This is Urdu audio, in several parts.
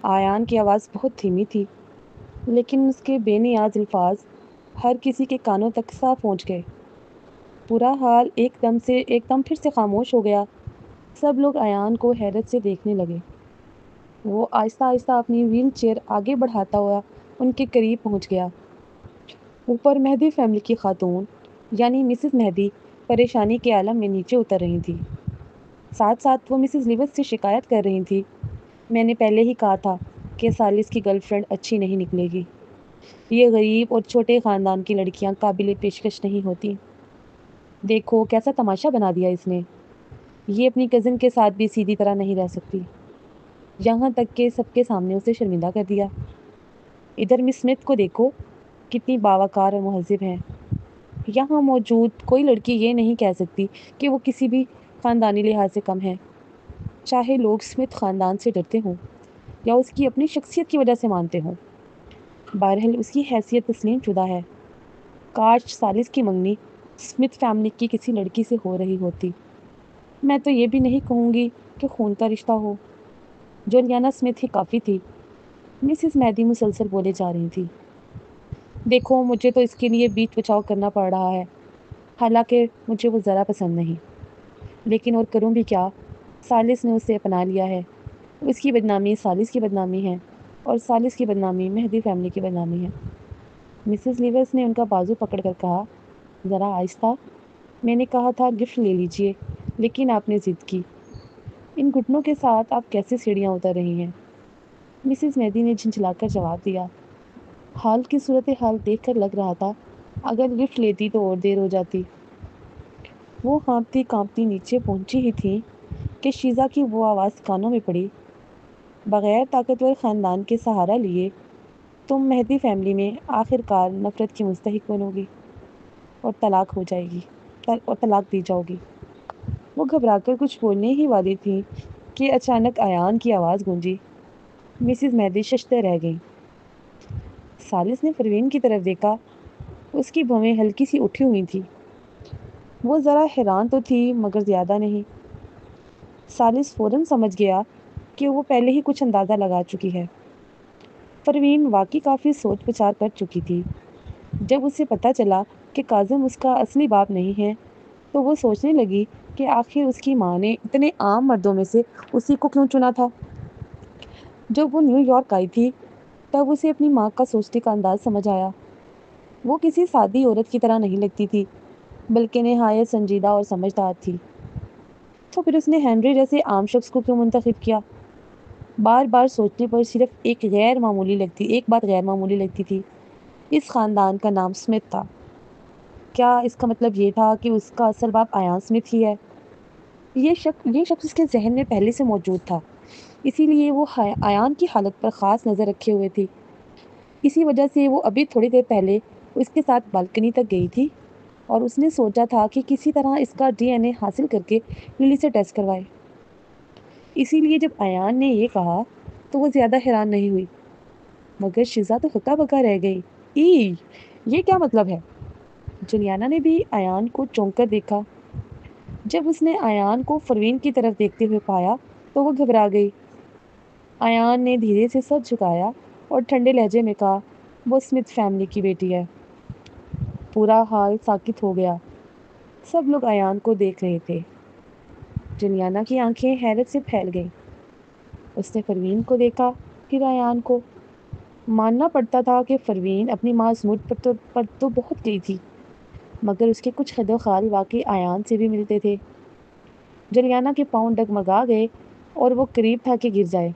آیان کی آواز بہت دھیمی تھی، لیکن اس کے بے نیاز الفاظ ہر کسی کے کانوں تک صاف پہنچ گئے۔ پورا حال ایک دم پھر سے خاموش ہو گیا۔ سب لوگ آیان کو حیرت سے دیکھنے لگے۔ وہ آہستہ آہستہ اپنی ویل چیئر آگے بڑھاتا ہوا ان کے قریب پہنچ گیا۔ اوپر مہدی فیملی کی خاتون یعنی مسز مہدی پریشانی کے عالم میں نیچے اتر رہی تھی۔ ساتھ ساتھ وہ مسز لیوس سے شکایت کر رہی تھی، میں نے پہلے ہی کہا تھا کہ سالس کی گرل فرینڈ اچھی نہیں نکلے گی۔ یہ غریب اور چھوٹے خاندان کی لڑکیاں قابل پیشکش نہیں ہوتی۔ دیکھو کیسا تماشا بنا دیا اس نے۔ یہ اپنی کزن کے ساتھ بھی سیدھی طرح نہیں رہ سکتی، یہاں تک کہ سب کے سامنے اسے شرمندہ کر دیا۔ ادھر مس اسمتھ کو دیکھو، کتنی باوقار اور مہذب ہیں۔ یہاں موجود کوئی لڑکی یہ نہیں کہہ سکتی کہ وہ کسی بھی خاندانی لحاظ سے کم ہے، چاہے لوگ اسمتھ خاندان سے ڈرتے ہوں یا اس کی اپنی شخصیت کی وجہ سے مانتے ہوں۔ بہرحال اس کی حیثیت تسلیم شدہ ہے۔ کاش سالس کی منگنی اسمتھ فیملی کی کسی لڑکی سے ہو رہی ہوتی۔ میں تو یہ بھی نہیں کہوں گی کہ خون کا رشتہ ہو، جولیانا اسمتھ ہی کافی تھی۔ مسز میڈی مسلسل بولے جا رہی تھی۔ دیکھو مجھے تو اس کے لیے بیچ بچاؤ کرنا پڑ رہا ہے، حالانکہ مجھے وہ ذرا پسند نہیں، لیکن اور کروں بھی کیا؟ سالس نے اسے اپنا لیا ہے۔ اس کی بدنامی سالس کی بدنامی ہے، اور سالس کی بدنامی مہدی فیملی کی بدنامی ہے۔ مسز لیوس نے ان کا بازو پکڑ کر کہا، ذرا آہستہ، میں نے کہا تھا گفٹ لے لیجئے، لیکن آپ نے ضد کی۔ ان گھٹنوں کے ساتھ آپ کیسے سیڑھیاں اتر رہی ہیں؟ مسز میڈی نے جھنجھلا کر جواب دیا۔ حال کی صورتحال دیکھ کر لگ رہا تھا اگر گفٹ لیتی تو اور دیر ہو جاتی۔ وہ ہانپتی کانپتی نیچے پہنچی ہی تھی کہ شیزا کی وہ آواز کانوں میں پڑی، بغیر طاقتور خاندان کے سہارا لیے تم مہدی فیملی میں آخر کار نفرت کی مستحق بنو گی اور طلاق دی جاؤ گی۔ وہ گھبرا کر کچھ بولنے ہی والی تھی کہ اچانک آیان کی آواز گونجی۔ مسز میڈی ششدر رہ گئیں۔ سالس نے پروین کی طرف دیکھا، اس کی بھویں ہلکی سی اٹھی ہوئی تھی۔ وہ ذرا حیران تو تھی مگر زیادہ نہیں۔ سالس فوراً سمجھ گیا کہ وہ پہلے ہی کچھ اندازہ لگا چکی ہے۔ پروین واقعی کافی سوچ بچار کر چکی تھی۔ جب اسے پتہ چلا کہ کاظم اس کا اصلی باپ نہیں ہے تو وہ سوچنے لگی کہ آخر اس کی ماں نے اتنے عام مردوں میں سے اسی کو کیوں چنا تھا۔ جب وہ نیو یارک آئی تھی تب اسے اپنی ماں کا سوچنے کا انداز سمجھ آیا۔ وہ کسی سادی عورت کی طرح نہیں لگتی تھی، بلکہ نہایت سنجیدہ اور سمجھدار تھی۔ تو پھر اس نے ہنری جیسے عام شخص کو کیوں منتخب کیا؟ بار بار سوچنے پر صرف ایک بات غیر معمولی لگتی تھی۔ اس خاندان کا نام اسمتھ تھا۔ کیا اس کا مطلب یہ تھا کہ اس کا اصل باپ آیان اسمتھ ہی ہے؟ یہ شخص اس کے ذہن میں پہلے سے موجود تھا، اسی لیے وہ آیان کی حالت پر خاص نظر رکھے ہوئے تھی۔ اسی وجہ سے وہ ابھی تھوڑی دیر پہلے اس کے ساتھ بالکنی تک گئی تھی اور اس نے سوچا تھا کہ کسی طرح اس کا ڈی این اے حاصل کر کے للی سے ٹیسٹ کروائے۔ اسی لیے جب آیان نے یہ کہا تو وہ زیادہ حیران نہیں ہوئی، مگر شیزا تو ہکا بکا رہ گئی۔ یہ کیا مطلب ہے؟ جولیانا نے بھی آیان کو چونک کر دیکھا۔ جب اس نے آیان کو پروین کی طرف دیکھتے ہوئے پایا تو وہ گھبرا گئی۔ آیان نے دھیرے سے سر جھکایا اور ٹھنڈے لہجے میں کہا، وہ اسمتھ فیملی کی بیٹی ہے۔ پورا حال ساکت ہو گیا۔ سب لوگ آیان کو دیکھ رہے تھے۔ جولیانا کی آنکھیں حیرت سے پھیل گئیں۔ اس نے پروین کو دیکھا، پھر آیان کو۔ ماننا پڑتا تھا کہ پروین اپنی ماں اسمتھ پر تو بہت گئی تھی، مگر اس کے کچھ خد و خال واقعی آیان سے بھی ملتے تھے۔ جولیانا کے پاؤں ڈگمگا گئے اور وہ قریب تھا کہ گر جائے۔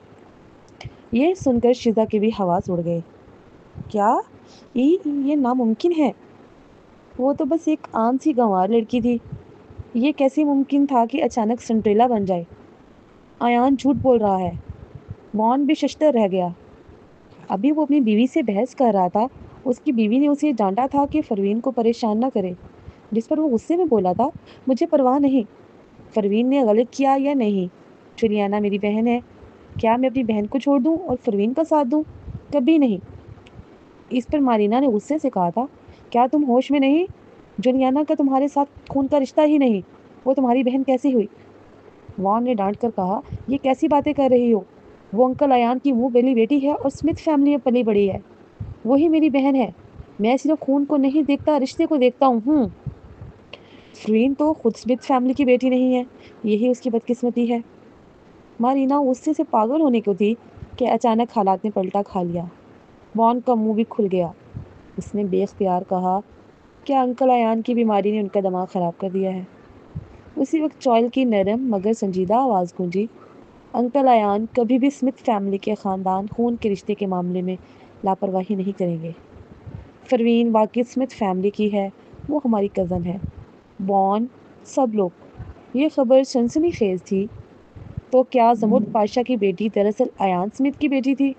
یہ سن کر شیزا کے بھی حواس اڑ گئے۔ کیا یہ ناممکن ہے؟ وہ تو بس ایک عام سی گنوار لڑکی تھی، یہ کیسے ممکن تھا کہ اچانک سنڈریلا بن جائے؟ آیان جھوٹ بول رہا ہے۔ وان بھی ششدر رہ گیا۔ ابھی وہ اپنی بیوی سے بحث کر رہا تھا، اس کی بیوی نے اسے ڈانٹا تھا کہ پروین کو پریشان نہ کرے، جس پر وہ غصے میں بولا تھا، مجھے پرواہ نہیں پروین نے غلط کیا یا نہیں، جولیانا میری بہن ہے، کیا میں اپنی بہن کو چھوڑ دوں اور پروین کا ساتھ دوں؟ کبھی نہیں۔ اس پر مارینا نے غصے سے کہا تھا، کیا تم ہوش میں نہیں؟ جولیانا کا تمہارے ساتھ خون کا رشتہ ہی نہیں، وہ تمہاری بہن کیسی ہوئی؟ وان نے ڈانٹ کر کہا، یہ کیسی باتیں کر رہی ہو؟ وہ انکل ایان کی منہ بلی بیٹی ہے اور اسمتھ فیملی میں پلی بڑی ہے. وہی میری بہن ہے. میں صرف خون کو نہیں دیکھتا، رشتے کو دیکھتا ہوں. فرین تو خود اسمتھ فیملی کی بیٹی نہیں ہے. یہی اس کی بدقسمتی ہے. مارینا غصے سے پاگل ہونے کو تھی کہ اچانک حالات نے پلٹا کھا لیا. وان کا منہ بھی کھل گیا. اس نے بے اختیار کہا کہ انکل ایان کی بیماری نے ان کا دماغ خراب کر دیا ہے. اسی وقت چوئل کی نرم مگر سنجیدہ آواز گونجی. انکل ایان کبھی بھی اسمتھ فیملی کے خاندان خون کے رشتے کے معاملے میں لاپرواہی نہیں کریں گے. فروین واقعی اسمتھ فیملی کی ہے. وہ ہماری کزن ہے. وان، سب لوگ. یہ خبر سنسنی خیز تھی. تو کیا زمرد پاشا کی بیٹی دراصل ایان اسمتھ کی بیٹی تھی؟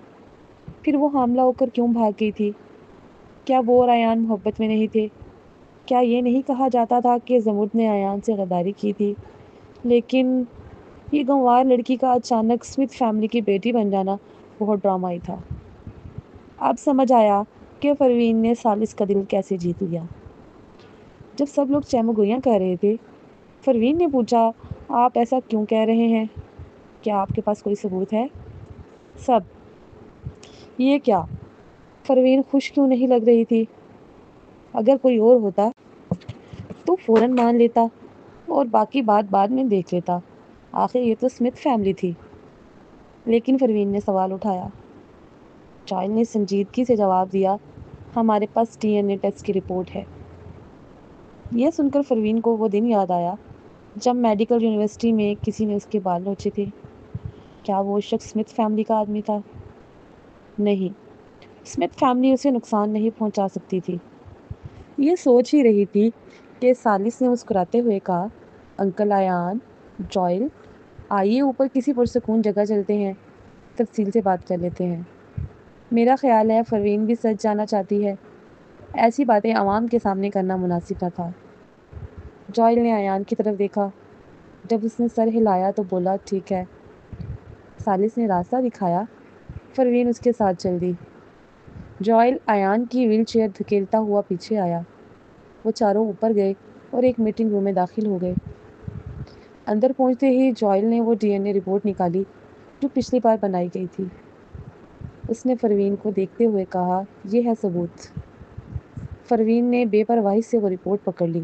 پھر وہ حاملہ ہو کر کیوں بھاگ گئی تھی؟ کیا وہ اور ایان محبت میں نہیں تھے؟ کیا یہ نہیں کہا جاتا تھا کہ زمرد نے ایان سے غداری کی تھی؟ لیکن یہ گنوار لڑکی کا اچانک اسمتھ فیملی کی بیٹی بن جانا بہت ڈرامائی تھا. اب سمجھ آیا کہ فروین نے سالس کا دل کیسے جیت لیا. جب سب لوگ چہمگوئیاں کر رہے تھے، فروین نے پوچھا، آپ ایسا کیوں کہہ رہے ہیں؟ کیا آپ کے پاس کوئی ثبوت ہے؟ سب. یہ کیا؟ فروین خوش کیوں نہیں لگ رہی تھی. اگر کوئی اور ہوتا تو فوراً مان لیتا اور باقی بات بعد میں دیکھ لیتا. آخر یہ تو اسمتھ فیملی تھی. لیکن فروین نے سوال اٹھایا. چائل نے سنجیدگی سے جواب دیا، ہمارے پاس ڈی این اے ٹیسٹ کی رپورٹ ہے. یہ سن کر فروین کو وہ دن یاد آیا جب میڈیکل یونیورسٹی میں کسی نے اس کے بال نوچے تھے. کیا وہ شخص اسمتھ فیملی کا آدمی تھا؟ نہیں، اسمتھ فیملی اسے نقصان نہیں پہنچا سکتی تھی. یہ سوچ ہی رہی تھی کہ سالس نے مسکراتے ہوئے کہا، انکل ایان، جوئل، آئیے اوپر کسی پرسکون جگہ چلتے ہیں، تفصیل سے بات کر لیتے ہیں. میرا خیال ہے فروین بھی سچ جانا چاہتی ہے. ایسی باتیں عوام کے سامنے کرنا مناسب نہ تھا. جوئل نے ایان کی طرف دیکھا. جب اس نے سر ہلایا تو بولا، ٹھیک ہے. سالس نے راستہ دکھایا. فروین اس کے ساتھ چل دی. جوئل ایان کی ویل چیئر دھکیلتا ہوا پیچھے آیا. وہ چاروں اوپر گئے اور ایک میٹنگ روم میں داخل ہو گئے. اندر پہنچتے ہی جوئل نے وہ ڈی این اے رپورٹ نکالی جو پچھلی بار بنائی گئی تھی. اس نے فروین کو دیکھتے ہوئے کہا، یہ ہے ثبوت. فروین نے بے پرواہی سے وہ رپورٹ پکڑ لی.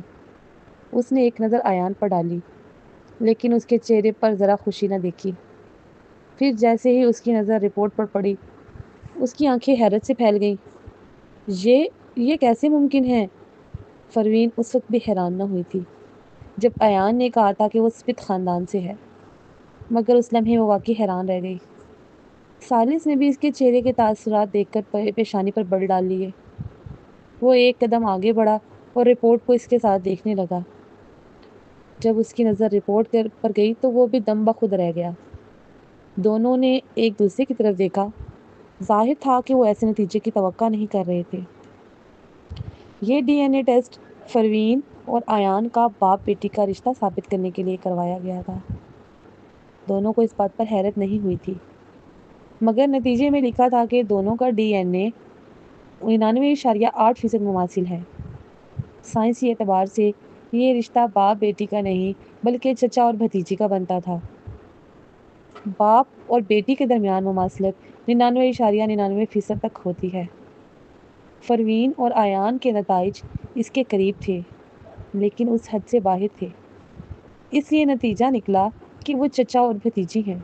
اس نے ایک نظر ایان پر ڈالی لیکن اس کے چہرے پر ذرا خوشی نہ دیکھی. پھر جیسے ہی اس کی نظر رپورٹ پر پڑی، اس کی آنکھیں حیرت سے پھیل گئیں. یہ کیسے ممکن ہے؟ فروین اس وقت بھی حیران نہ ہوئی تھی جب ایان نے کہا تھا کہ وہ اسمتھ خاندان سے ہے، مگر اس لمحے وہ واقعی حیران رہ گئی. سالس نے بھی اس کے چہرے کے تاثرات دیکھ کر پیشانی پر بل ڈال لیے. وہ ایک قدم آگے بڑھا اور رپورٹ کو اس کے ساتھ دیکھنے لگا. جب اس کی نظر رپورٹ پر گئی تو وہ بھی دم بخود رہ گیا. دونوں نے ایک دوسرے کی طرف دیکھا. ظاہر تھا کہ وہ ایسے نتیجے کی توقع نہیں کر رہے تھے. یہ ڈی این اے ٹیسٹ فروین اور ایان کا باپ بیٹی کا رشتہ ثابت کرنے کے لیے کروایا گیا تھا. دونوں کو اس بات پر حیرت نہیں ہوئی تھی، مگر نتیجے میں لکھا تھا کہ دونوں کا ڈی این اے 99.8% مماثل ہے. سائنسی اعتبار سے یہ رشتہ باپ بیٹی کا نہیں بلکہ چچا اور بھتیجی کا بنتا تھا. باپ اور بیٹی کے درمیان مماثلت 99.99% تک ہوتی ہے. فروین اور ایان کے نتائج اس کے قریب تھے لیکن اس حد سے باہر تھے. اس لیے نتیجہ نکلا کہ وہ چچا اور بھتیجی ہیں.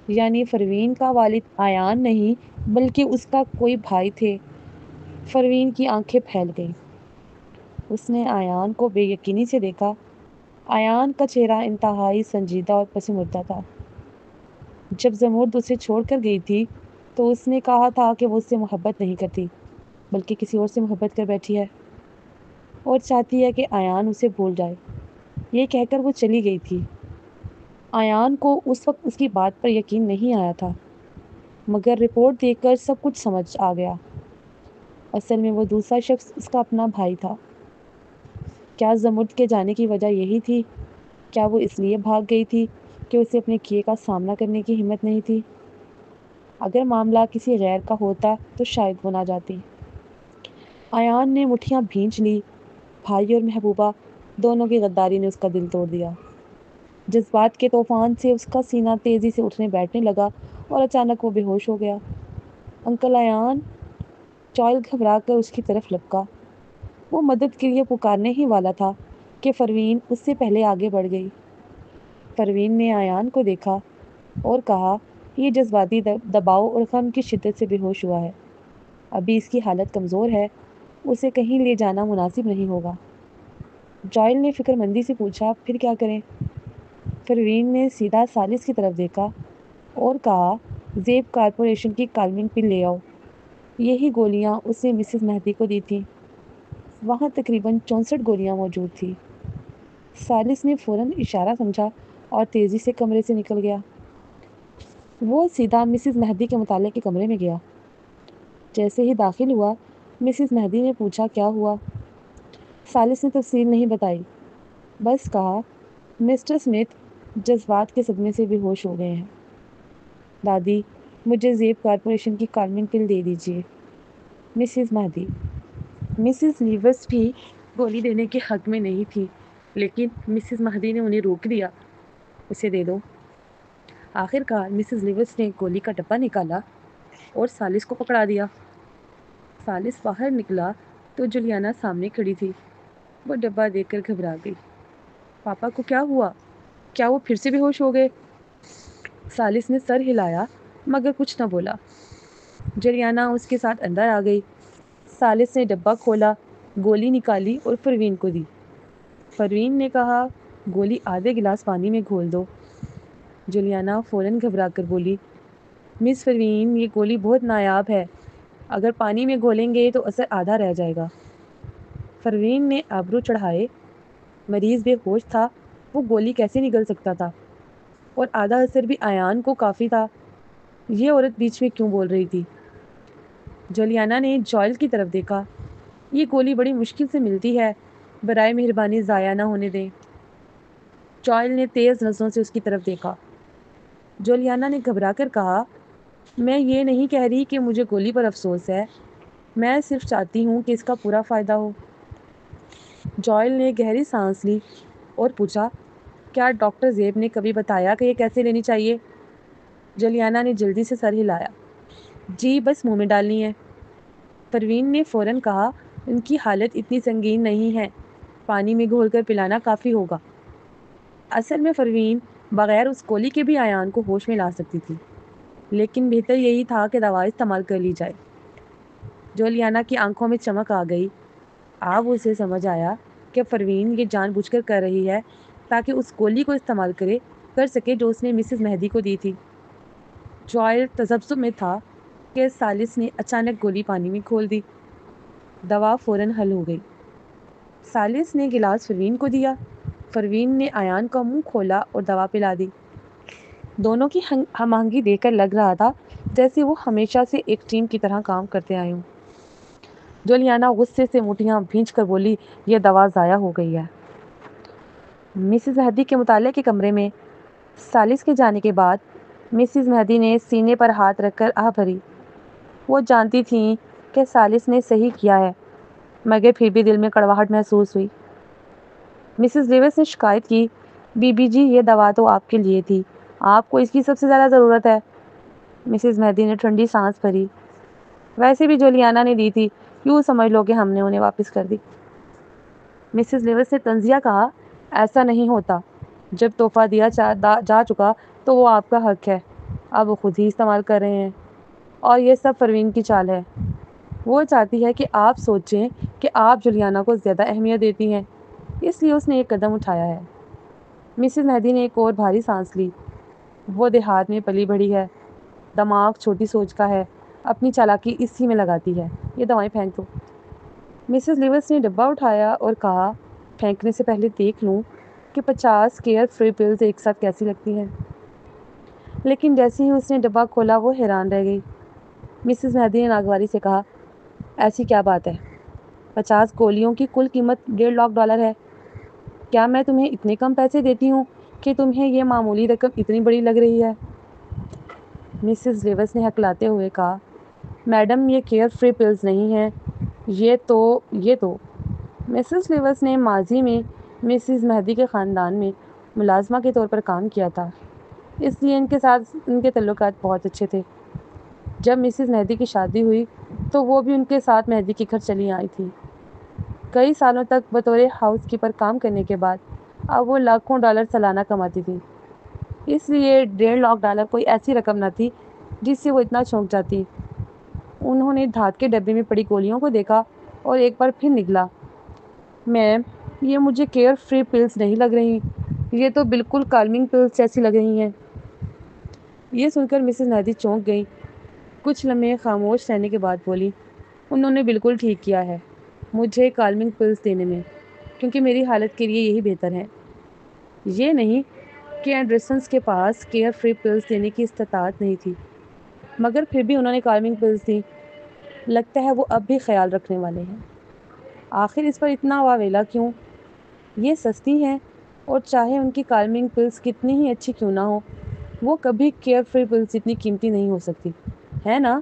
یعنی فروین کا والد ایان نہیں بلکہ اس کا کوئی بھائی تھے. فروین کی آنکھیں پھیل گئیں. اس نے ایان کو بے یقینی سے دیکھا. ایان کا چہرہ انتہائی سنجیدہ اور پس مردہ تھا. جب زمرد اسے چھوڑ کر گئی تھی تو اس نے کہا تھا کہ وہ اس سے محبت نہیں کرتی بلکہ کسی اور سے محبت کر بیٹھی ہے اور چاہتی ہے کہ ایان اسے بھول جائے. یہ کہہ کر وہ چلی گئی تھی. ایان کو اس وقت اس کی بات پر یقین نہیں آیا تھا، مگر رپورٹ دیکھ کر سب کچھ سمجھ آ گیا. اصل میں وہ دوسرا شخص اس کا اپنا بھائی تھا. کیا زمرد کے جانے کی وجہ یہی تھی؟ کیا وہ اس لیے بھاگ گئی تھی کہ اسے اپنے کیے کا سامنا کرنے کی ہمت نہیں تھی؟ اگر معاملہ کسی غیر کا ہوتا تو شاید وہ نہ جاتی. ایان نے مٹھیاں بھینچ لی. بھائی اور محبوبہ دونوں کی غداری نے اس کا دل توڑ دیا. جذبات کے طوفان سے اس کا سینہ تیزی سے اٹھنے بیٹھنے لگا اور اچانک وہ بے ہوش ہو گیا۔ انکل ایان! جوائل گھبرا کر اس کی طرف لپکا۔ وہ مدد کے لیے پکارنے ہی والا تھا کہ پروین اس سے پہلے آگے بڑھ گئی۔ پروین نے ایان کو دیکھا اور کہا، یہ جذباتی دباؤ اور غم کی شدت سے بے ہوش ہوا ہے۔ ابھی اس کی حالت کمزور ہے، اسے کہیں لے جانا مناسب نہیں ہوگا۔ جوائل نے فکر مندی سے پوچھا، پھر کیا کریں؟ پروین نے سیدھا ثالث کی طرف دیکھا اور کہا، زیب کارپوریشن کی کالمنگ پل لے آؤ۔ یہی گولیاں اس نے مسز مہدی کو دی تھیں۔ وہاں تقریباً 64 گولیاں موجود تھیں۔ ثالث نے فوراً اشارہ سمجھا اور تیزی سے کمرے سے نکل گیا۔ وہ سیدھا مسز مہدی کے مطالعے کے کمرے میں گیا۔ جیسے ہی داخل ہوا، مسز مہدی نے پوچھا، کیا ہوا؟ ثالث نے تفصیل نہیں بتائی، بس کہا، مسٹر اسمتھ جذبات کے صدمے سے بے ہوش ہو گئے ہیں۔ دادی، مجھے زیب کارپوریشن کی کالمنگ پل دے دیجیے۔ مسز مہدی۔ مسز لیوس بھی گولی دینے کے حق میں نہیں تھی، لیکن مسز مہدی نے انہیں روک دیا۔ اسے دے دو۔ آخر کار مسز لیوس نے گولی کا ڈبہ نکالا اور ثالث کو پکڑا دیا۔ ثالث باہر نکلا تو جولیانا سامنے کھڑی تھی۔ وہ ڈبہ دیکھ کر گھبرا گئی۔ پاپا کو کیا ہوا؟ کیا وہ پھر سے بے ہوش ہو گئے؟ ثالث نے سر ہلایا مگر کچھ نہ بولا۔ جولیانا اس کے ساتھ اندر آ گئی۔ ثالث نے ڈبہ کھولا، گولی نکالی اور پروین کو دی۔ پروین نے کہا، گولی آدھے گلاس پانی میں گھول دو۔ جولیانا فوراً گھبرا کر بولی، مس پروین، یہ گولی بہت نایاب ہے، اگر پانی میں گھولیں گے تو اثر آدھا رہ جائے گا۔ پروین نے ابرو چڑھائے۔ مریض بے ہوش تھا، وہ گولی کیسے نگل سکتا تھا؟ اور آدھا اثر بھی ایان کو کافی تھا۔ یہ عورت بیچ میں کیوں بول رہی تھی؟ جولیانا نے جوائل کی طرف دیکھا۔ یہ گولی بڑی مشکل سے ملتی ہے، برائے مہربانی ضائع نہ ہونے دیں۔ جوائل نے تیز نظروں سے اس کی طرف دیکھا۔ جولیانا نے گھبرا کر کہا، میں یہ نہیں کہہ رہی کہ مجھے گولی پر افسوس ہے، میں صرف چاہتی ہوں کہ اس کا پورا فائدہ ہو۔ جوائل نے گہری سانس لی اور پوچھا، کیا ڈاکٹر زیب نے کبھی بتایا کہ یہ کیسے لینی چاہیے؟ جولیانا نے جلدی سے سر ہلایا، جی بس منہ میں ڈالنی ہے۔ پروین نے فوراً کہا، ان کی حالت اتنی سنگین نہیں ہے، پانی میں گھول کر پلانا کافی ہوگا۔ اصل میں پروین بغیر اس گولی کے بھی ایان کو ہوش میں لا سکتی تھی، لیکن بہتر یہی تھا کہ دوا استعمال کر لی جائے۔ جولیانا کی آنکھوں میں چمک آ گئی۔ اب اسے سمجھ آیا کہ پروین یہ جان بوجھ کر کر رہی ہے تاکہ اس گولی کو استعمال کر سکے جو اس نے مسز مہدی کو دی تھی۔ جوائل تذبذب میں تھا کہ ثالث نے اچانک گولی پانی میں کھول دی۔ دوا فوراً حل ہو گئی۔ ثالث نے گلاس پروین کو دیا۔ پروین نے ایان کا منہ کھولا اور دوا پلا دی۔ دونوں کی ہم آہنگی دیکھ کر لگ رہا تھا جیسے وہ ہمیشہ سے ایک ٹیم کی طرح کام کرتے آئے ہوں۔ جولیانا غصے سے مٹھیاں بھینچ کر بولی، یہ دوا ضائع ہو گئی ہے۔ مسز مہدی کے مطالعے کے کمرے میں ثالث کے جانے کے بعد مسز مہدی نے سینے پر ہاتھ رکھ کر آہ بھری۔ وہ جانتی تھیں کہ ثالث نے صحیح کیا ہے، مگر پھر بھی دل میں کڑواہٹ محسوس ہوئی۔ مسز لیوس نے شکایت کی، بی بی جی، یہ دوا تو آپ کے لیے تھی، آپ کو اس کی سب سے زیادہ ضرورت ہے۔ مسز مہدی نے ٹھنڈی سانس بھری، ویسے بھی جولیانا نے دی تھی، یوں سمجھ لو کہ ہم نے انہیں واپس کر دی۔ مسز لیوس نے طنزیہ کہا، ایسا نہیں ہوتا، جب تحفہ دیا جا چکا تو وہ آپ کا حق ہے، اب وہ خود ہی استعمال کر رہے ہیں، اور یہ سب پروین کی چال ہے۔ وہ چاہتی ہے کہ آپ سوچیں کہ آپ جولیانا کو زیادہ اہمیت دیتی ہیں، اس لیے اس نے ایک قدم اٹھایا ہے۔ مسز مہدی نے ایک اور بھاری سانس لی۔ وہ دیہات میں پلی بڑھی ہے، دماغ چھوٹی سوچ کا ہے، اپنی چالاکی اسی میں لگاتی ہے، یہ دوائیں پھینک دو۔ مسز لیوس نے ڈبہ اٹھایا اور کہا، پھینکنے سے پہلے دیکھ لوں کہ 50 کیئر فری پلز ایک ساتھ کیسی لگتی ہیں۔ لیکن جیسے ہی اس نے ڈبہ کھولا وہ حیران رہ گئی۔ مسز مہدی نے ناگواری سے کہا، ایسی کیا بات ہے؟ 50 گولیوں کی کل قیمت $1.5 ہے۔ کیا میں تمہیں اتنے کم پیسے دیتی ہوں کہ تمہیں یہ معمولی رقم اتنی بڑی لگ رہی ہے؟ مسز لیوس نے ہکلاتے ہوئے کہا، میڈم یہ کیئر فری پلز نہیں ہیں، یہ تو مسز لیوس نے ماضی میں مسز مہدی کے خاندان میں ملازمہ کے طور پر کام کیا تھا۔ اس لیے ان کے ساتھ ان کے تعلقات بہت اچھے تھے۔ جب مسز مہدی کی شادی ہوئی تو وہ بھی ان کے ساتھ مہدی کے گھر چلی آئی تھی۔ کئی سالوں تک بطور ہاؤس کیپر کام کرنے کے بعد اب وہ لاکھوں ڈالر سالانہ کماتی تھی۔ اس لیے $1.5 لاکھ کوئی ایسی رقم نہ تھی جس سے وہ اتنا چونک جاتی۔ انہوں نے دھات کے ڈبے میں پڑی گولیوں کو دیکھا اور ایک بار پھر نگلا۔ میم، یہ مجھے کیئر فری پلز نہیں لگ رہی، یہ تو بالکل کالمنگ پلز جیسی لگ رہی ہیں۔ یہ سن کر مسز مہدی چونک گئی۔ کچھ لمحے خاموش رہنے کے بعد بولی، انہوں نے بالکل ٹھیک کیا ہے مجھے کالمنگ پلز دینے میں، کیونکہ میری حالت کے لیے یہی بہتر ہے۔ یہ نہیں کہ اینڈرسنس کے پاس کیئر فری پلز دینے کی استطاعت نہیں تھی، مگر پھر بھی انہوں نے کالمنگ پلز دی۔ لگتا ہے وہ اب بھی خیال رکھنے والے ہیں۔ آخر اس پر اتنا واویلا کیوں؟ یہ سستی ہیں، اور چاہے ان کی کالمنگ پلز کتنی ہی اچھی کیوں نہ ہو، وہ کبھی کیئر فری پلز جتنی قیمتی نہیں ہو سکتی، ہے نا؟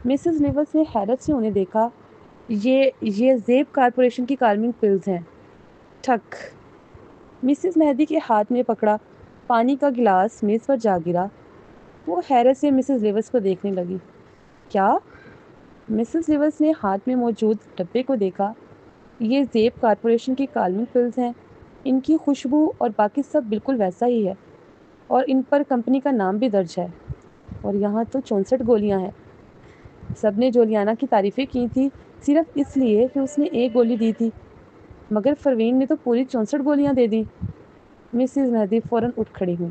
مسز لیوس نے حیرت سے انہیں دیکھا۔ یہ زیب کارپوریشن کی کالمنگ پلز ہیں۔ ٹھک۔ مسز مہدی کے ہاتھ میں پکڑا پانی کا گلاس میز پر جا گرا۔ وہ حیرت سے مسز لیوس کو دیکھنے لگی۔ کیا؟ مسز لیوس نے ہاتھ میں موجود ڈبے کو دیکھا۔ یہ زیب کارپوریشن کی کالمنگ پلز ہیں۔ ان کی خوشبو اور باقی سب بالکل ویسا ہی ہے، اور ان پر کمپنی کا نام بھی درج ہے۔ اور یہاں تو 64 گولیاں ہیں۔ سب نے جولیانا کی تعریفیں کی تھی صرف اس لیے کہ اس نے ایک گولی دی تھی، مگر پروین نے تو پوری 64 گولیاں دے دیں۔ مسز مہدی فوراً اٹھ کھڑی ہوئی۔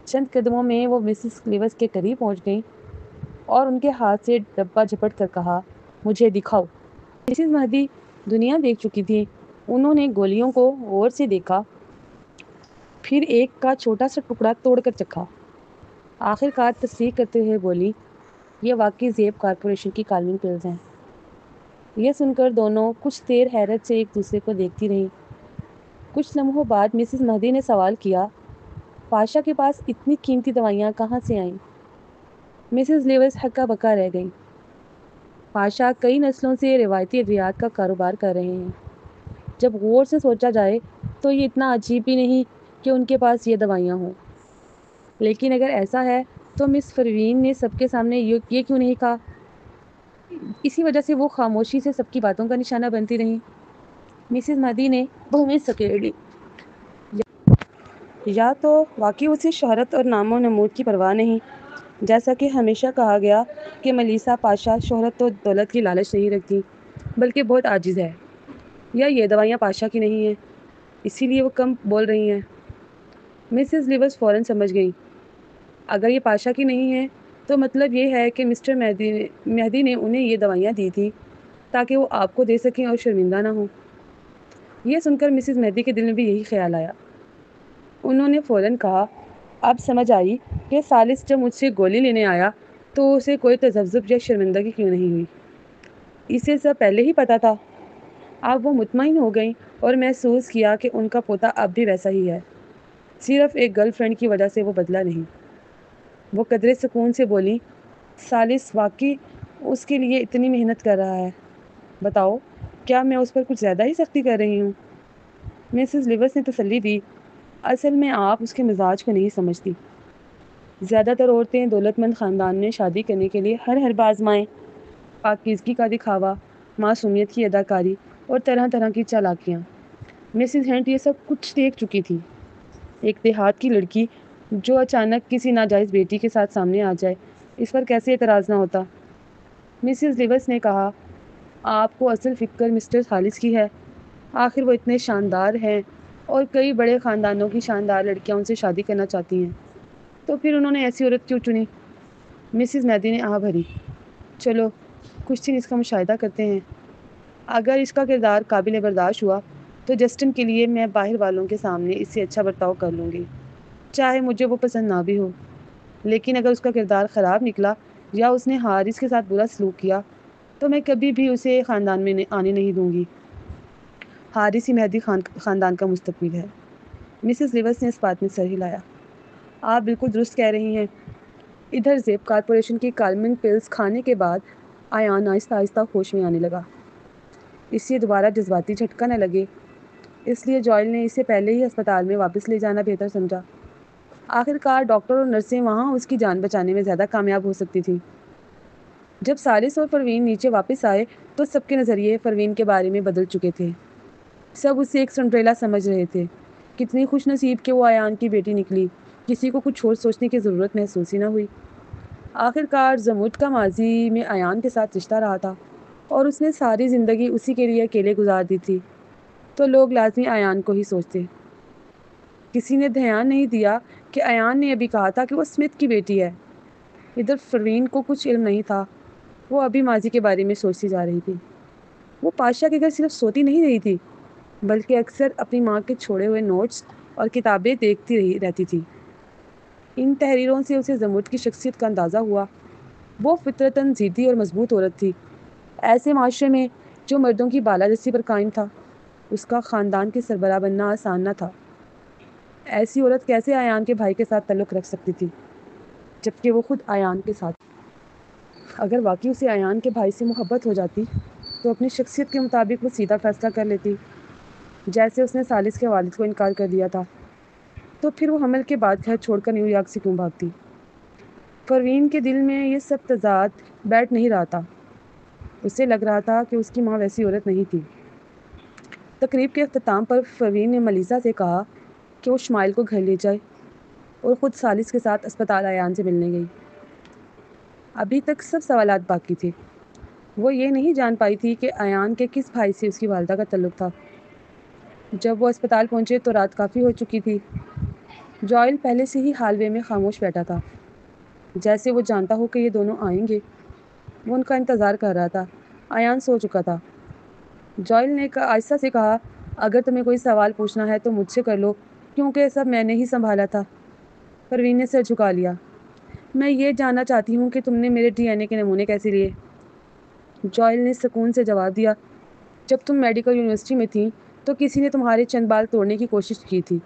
چند قدموں میں وہ مسز لیوس کے قریب پہنچ گئیں اور ان کے ہاتھ سے ڈبہ جھپٹ کر کہا، مجھے دکھاؤ۔ مسز مہدی دنیا دیکھ چکی تھی۔ انہوں نے گولیوں کو غور سے دیکھا، پھر ایک کا چھوٹا سا ٹکڑا توڑ کر چکھا۔ آخر کار تصدیق کرتے ہوئے بولی، یہ واقعی زیب کارپوریشن کی کالمنگ پلز ہیں۔ یہ سن کر دونوں کچھ دیر حیرت سے ایک دوسرے کو دیکھتی رہیں۔ کچھ لمحوں بعد مسز مہدی نے سوال کیا، پاشا کے پاس اتنی قیمتی دوائیاں کہاں سے آئیں؟ مسز لیوس ہکا بکا رہ گئی۔ پاشا کئی نسلوں سے روایتی ادویات کا کاروبار کر رہے ہیں۔ جب غور سے سوچا جائے تو یہ اتنا عجیب بھی نہیں کہ ان کے پاس یہ دوائیاں ہوں۔ لیکن اگر ایسا ہے تو مس پروین نے سب کے سامنے یہ کیوں نہیں کہا؟ اسی وجہ سے وہ خاموشی سے سب کی باتوں کا نشانہ بنتی رہیں۔ مسز مہدی نے بھویں سکیڑ لی۔ یا تو واقعی اسے شہرت اور نام و نمود کی پرواہ نہیں، جیسا کہ ہمیشہ کہا گیا کہ ملیسا پاشا شہرت و دولت کی لالچ نہیں رکھتی، بلکہ بہت عاجز ہے، یا یہ دوائیاں پاشا کی نہیں ہیں، اسی لیے وہ کم بول رہی ہیں۔ مسز لیوس فوراً سمجھ گئی۔ اگر یہ پاشا کی نہیں ہے تو مطلب یہ ہے کہ مسٹر مہدی نے انہیں یہ دوائیاں دی تھیں تاکہ وہ آپ کو دے سکیں اور شرمندہ نہ ہوں۔ یہ سن کر مسز مہدی کے دل میں بھی یہی خیال آیا۔ انہوں نے فوراً کہا، اب سمجھ آئی کہ ثالث جب مجھ سے گولی لینے آیا تو اسے کوئی تذبذب یا شرمندگی کیوں نہیں ہوئی۔ اسے سب پہلے ہی پتا تھا۔ اب وہ مطمئن ہو گئیں اور محسوس کیا کہ ان کا پوتا اب بھی ویسا ہی ہے، صرف ایک گرل فرینڈ کی وجہ سے وہ بدلا نہیں۔ وہ قدرے سکون سے بولی، ثالث واقعی اس کے لیے اتنی محنت کر رہا ہے، بتاؤ کیا میں اس پر کچھ زیادہ ہی سختی کر رہی ہوں؟ مسز لیوس نے تسلی دی، اصل میں آپ اس کے مزاج کو نہیں سمجھتی۔ زیادہ تر عورتیں دولت مند خاندان میں شادی کرنے کے لیے ہر حربہ آزمائیں، پاکیزگی کا دکھاوا، معصومیت کی اداکاری اور طرح طرح کی چالاکیاں۔ مسز ہینٹ یہ سب کچھ دیکھ چکی تھی۔ ایک دیہات کی لڑکی جو اچانک کسی ناجائز بیٹی کے ساتھ سامنے آ جائے، اس پر کیسے اعتراض نہ ہوتا؟ مسز لیوس نے کہا، آپ کو اصل فکر مسٹر خالص کی ہے، آخر وہ اتنے شاندار ہیں اور کئی بڑے خاندانوں کی شاندار لڑکیاں ان سے شادی کرنا چاہتی ہیں، تو پھر انہوں نے ایسی عورت کیوں چنی؟ مسز مہدی نے آہ بھری، چلو کچھ دن اس کا مشاہدہ کرتے ہیں، اگر اس کا کردار قابل برداشت ہوا تو جسٹن کے لیے میں باہر والوں کے سامنے اس سے اچھا برتاؤ کر لوں گی، چاہے مجھے وہ پسند نہ بھی ہو۔ لیکن اگر اس کا کردار خراب نکلا یا اس نے حارث کے ساتھ برا سلوک کیا تو میں کبھی بھی اسے خاندان میں آنے نہیں دوں گی۔ حارث ہی مہدی خاندان کا مستقبل ہے۔ مسز لیوس نے اس بات میں سر ہلایا، آپ بالکل درست کہہ رہی ہیں۔ ادھر زیب کارپوریشن کی کالمنگ پلز کھانے کے بعد ایان آہستہ آہستہ ہوش میں آنے لگا۔ اس سے دوبارہ جذباتی جھٹکا نہ لگے، اس لیے جوائل نے اسے پہلے ہی ہسپتال میں واپس لے جانا بہتر سمجھا۔ آخر کار ڈاکٹر اور نرسیں وہاں اس کی جان بچانے میں زیادہ کامیاب ہو سکتی تھیں۔ جب سالس اور پروین نیچے واپس آئے تو سب کے نظریے پروین کے بارے میں بدل چکے تھے۔ سب اسے ایک سنڈریلا سمجھ رہے تھے۔ کتنی خوش نصیب کہ وہ ایان کی بیٹی نکلی، کسی کو کچھ اور سوچنے کی ضرورت محسوس ہی نہ ہوئی۔ آخر کار زموت کا ماضی میں ایان کے ساتھ رشتہ رہا تھا اور اس نے ساری زندگی اسی کے لیے اکیلے گزار دی تھی، تو لوگ لازمی ایان کو ہی سوچتے۔ کسی نے دھیان نہیں دیا کہ ایان نے ابھی کہا تھا کہ وہ اسمتھ کی بیٹی ہے۔ ادھر پروین کو کچھ علم نہیں تھا، وہ ابھی ماضی کے بارے میں سوچتی جا رہی تھی۔ وہ پادشاہ کے گھر صرف سوتی نہیں رہی تھی بلکہ اکثر اپنی ماں کے چھوڑے ہوئے نوٹس اور کتابیں دیکھتی رہتی تھی۔ ان تحریروں سے اسے زموت کی شخصیت کا اندازہ ہوا۔ وہ فطرتاً ضدی اور مضبوط عورت تھی۔ ایسے معاشرے میں جو مردوں کی بالادستی پر قائم تھا، اس کا خاندان کے سربراہ بننا آسان نہ تھا۔ ایسی عورت کیسے ایان کے بھائی کے ساتھ تعلق رکھ سکتی تھی، جبکہ وہ خود ایان کے ساتھ؟ اگر واقعی اسے ایان کے بھائی سے محبت ہو جاتی تو اپنی شخصیت کے مطابق وہ سیدھا فیصلہ کر لیتی، جیسے اس نے سالس کے والد کو انکار کر دیا تھا۔ تو پھر وہ حمل کے بعد گھر چھوڑ کر نیو یارک سے کیوں بھاگتی؟ پروین کے دل میں یہ سب تضاد بیٹھ نہیں رہا تھا۔ اسے لگ رہا تھا کہ اس کی ماں ویسی عورت نہیں تھی۔ تقریب کے اختتام پر پروین نے ملیسا سے کہا کہ وہ شمائل کو گھر لے جائے اور خود سالس کے ساتھ اسپتال ایان سے ملنے گئی۔ ابھی تک سب سوالات باقی تھے۔ وہ یہ نہیں جان پائی تھی کہ ایان کے کس بھائی سے اس کی والدہ کا تعلق تھا۔ جب وہ اسپتال پہنچے تو رات کافی ہو چکی تھی۔ جوائل پہلے سے ہی ہالوے میں خاموش بیٹھا تھا، جیسے وہ جانتا ہو کہ یہ دونوں آئیں گے۔ وہ ان کا انتظار کر رہا تھا۔ ایان سو چکا تھا۔ جوائل نے آہستہ سے کہا، اگر تمہیں کوئی سوال پوچھنا ہے تو مجھ سے کر لو، کیونکہ سب میں نے ہی سنبھالا تھا۔ پروین نے سر جھکا لیا۔ میں یہ جاننا چاہتی ہوں کہ تم نے میرے ڈی این اے کے نمونے کیسے لیے؟ جوائل نے سکون سے جواب دیا، جب تم میڈیکل یونیورسٹی میں تھیں تو کسی نے تمہارے چند بال توڑنے کی کوشش کی تھی۔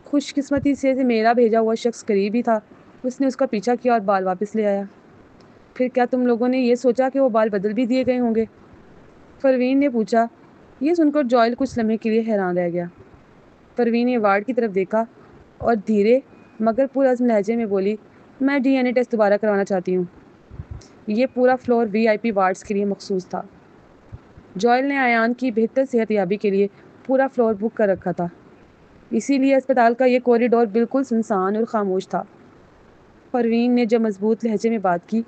خوش قسمتی سے میرا بھیجا ہوا شخص قریب ہی تھا، اس نے اس کا پیچھا کیا اور بال واپس لے آیا۔ پھر کیا تم لوگوں نے یہ سوچا کہ وہ بال بدل بھی دیے گئے ہوں گے؟ پروین نے پوچھا۔ یہ سن کر جوائل کچھ لمحے کے لیے حیران رہ گیا۔ پروین نے وارڈ کی طرف دیکھا اور دھیرے مگر پرعزم لہجے میں بولی، میں ڈی این اے ٹیسٹ دوبارہ کروانا چاہتی ہوں۔ یہ پورا فلور وی آئی پی وارڈز کے لیے مخصوص تھا۔ جوائل نے ایان کی بہتر صحت یابی کے لیے پورا فلور بک کر رکھا تھا، اسی لیے اسپتال کا یہ کوریڈور بالکل سنسان اور خاموش تھا۔ پروین نے جب مضبوط لہجے میں بات کی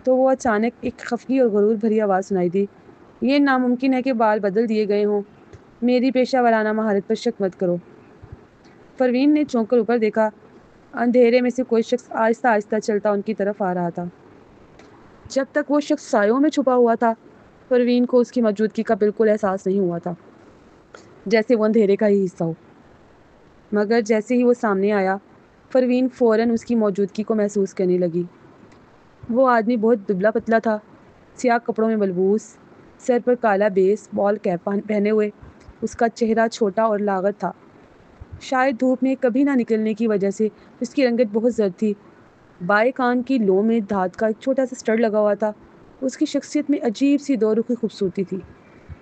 تو وہ اچانک ایک خفگی اور غرور بھری آواز سنائی دی، یہ ناممکن ہے کہ بال بدل دیے گئے ہوں، میری پیشہ ورانہ مہارت پر شک مت کرو۔ پروین نے چونک کر اوپر دیکھا۔ اندھیرے میں سے کوئی شخص آہستہ آہستہ چلتا ان کی طرف آ رہا تھا۔ جب تک وہ شخص سایوں میں چھپا ہوا تھا، پروین کو اس کی موجودگی کا بالکل احساس نہیں ہوا تھا، جیسے وہ اندھیرے کا ہی حصہ ہو۔ مگر جیسے ہی وہ سامنے آیا، پروین فوراً اس کی موجودگی کو محسوس کرنے لگی۔ وہ آدمی بہت دبلا پتلا تھا، سیاہ کپڑوں میں ملبوس، سر پر کالا بیس بال کیپ پہنے ہوئے۔ اس کا چہرہ چھوٹا اور لاغر تھا، شاید دھوپ میں کبھی نہ نکلنے کی وجہ سے اس کی رنگت بہت زرد تھی۔ بائیں کان کی لو میں دھات کا ایک چھوٹا سا اسٹڈ لگا ہوا تھا۔ اس کی شخصیت میں عجیب سی دو رخی خوبصورتی تھی۔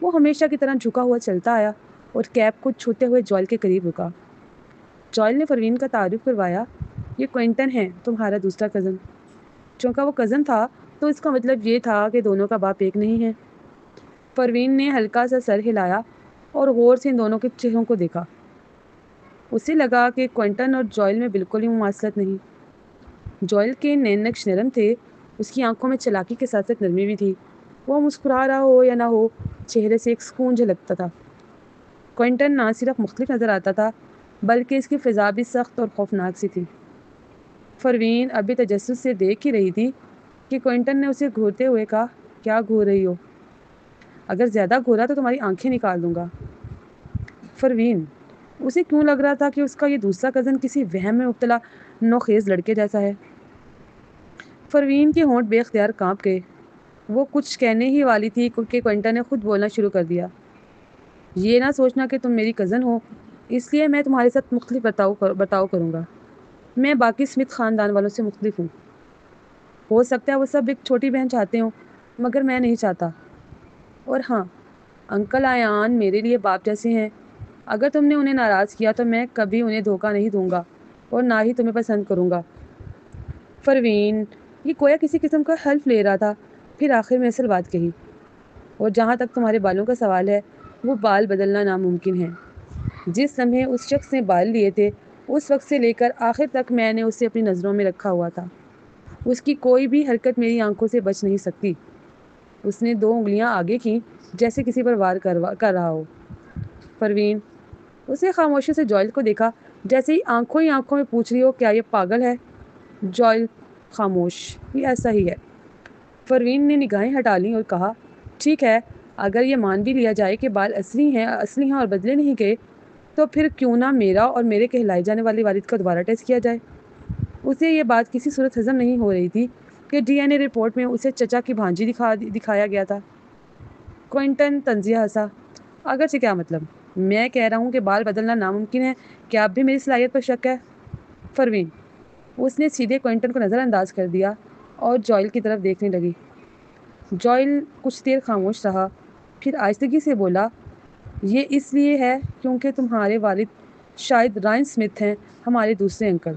وہ ہمیشہ کی طرح جھکا ہوا چلتا آیا اور کیپ کو چھوتے ہوئے جوائل کے قریب رکا۔ جوائل نے پروین کا تعارف کروایا، یہ کوئنٹن ہے، تمہارا دوسرا کزن۔ چونکہ وہ کزن تھا تو اس کا مطلب یہ تھا کہ دونوں کا باپ ایک نہیں ہے۔ پروین نے ہلکا سا سر ہلایا اور غور سے ان دونوں کے چہروں کو دیکھا۔ اسے لگا کہ کوئنٹن اور جوائل میں بالکل ہی مماثلت نہیں۔ جوائل کے نین نقش نرم تھے، اس کی آنکھوں میں چالاکی کے ساتھ ساتھ نرمی بھی تھی۔ وہ مسکرا رہا ہو یا نہ ہو، چہرے سے ایک سکون جھلکتا تھا۔ کوئنٹن نہ صرف مختلف نظر آتا تھا بلکہ اس کی فضا بھی سخت اور خوفناک سی تھی۔ پروین ابھی تجسس سے دیکھ ہی رہی تھی کہ کوئنٹن نے اسے گھورتے ہوئے کہا، کیا گھور رہی ہو؟ اگر زیادہ گھورا تو تمہاری آنکھیں نکال دوں گا۔ پروین، اسے کیوں لگ رہا تھا کہ اس کا یہ دوسرا کزن کسی وہم میں مبتلا نوخیز لڑکے جیسا ہے؟ پروین کے ہونٹ بے اختیار کانپ گئے۔ وہ کچھ کہنے ہی والی تھی کہ کوئنٹن نے خود بولنا شروع کر دیا، یہ نہ سوچنا کہ تم میری کزن ہو، اس لیے میں تمہارے ساتھ مختلف برتاؤ کروں گا۔ میں باقی اسمتھ خاندان والوں سے مختلف ہوں۔ ہو سکتا ہے وہ سب ایک چھوٹی بہن چاہتے ہوں، مگر میں نہیں چاہتا۔ اور ہاں، انکل ایان میرے لیے باپ جیسے ہیں۔ اگر تم نے انہیں ناراض کیا تو میں کبھی انہیں دھوکہ نہیں دوں گا۔ اور نہ ہی تمہیں پسند کروں گا۔ پروین یہ گویا کسی قسم کا حلف لے رہا تھا، پھر آخر میں اصل بات کہی، اور جہاں تک تمہارے بالوں کا سوال ہے، وہ بال بدلنا ناممکن ہے۔ جس لمحے اس شخص نے بال لیے تھے، اس وقت سے لے کر آخر تک میں نے اسے اپنی نظروں میں رکھا ہوا تھا۔ اس کی کوئی بھی حرکت میری آنکھوں سے بچ نہیں سکتی۔ اس نے 2 انگلیاں آگے کیں جیسے کسی پر وار کر رہا ہو۔ پروین اس نے خاموشی سے جوئل کو دیکھا، جیسے ہی آنکھوں میں پوچھ رہی ہو کیا یہ پاگل ہے۔ جوئل خاموش، یہ ایسا ہی ہے۔ پروین نے نگاہیں ہٹا لیں اور کہا، ٹھیک ہے، اگر یہ مان بھی لیا جائے کہ بال اصلی ہیں اور بدلے نہیں گئے، تو پھر کیوں نہ میرا اور میرے کہلائے جانے والے والد کا دوبارہ ٹیسٹ کیا جائے۔ اسے یہ بات کسی صورت ہضم نہیں ہو رہی تھی کہ ڈی این اے رپورٹ میں اسے چچا کی بھانجی دکھایا گیا تھا۔ کوئنٹن طنزیہ ہنسا، اگرچہ کیا مطلب؟ میں کہہ رہا ہوں کہ بال بدلنا ناممکن ہے، کیا اب بھی میری صلاحیت پر شک ہے؟ پروین اس نے سیدھے کوئنٹن کو نظر انداز کر دیا اور جوئل کی طرف دیکھنے لگی۔ جوئل کچھ دیر خاموش رہا، پھر آہستگی سے بولا، یہ اس لیے ہے کیونکہ تمہارے والد شاید رائن سمتھ ہیں، ہمارے دوسرے انکل۔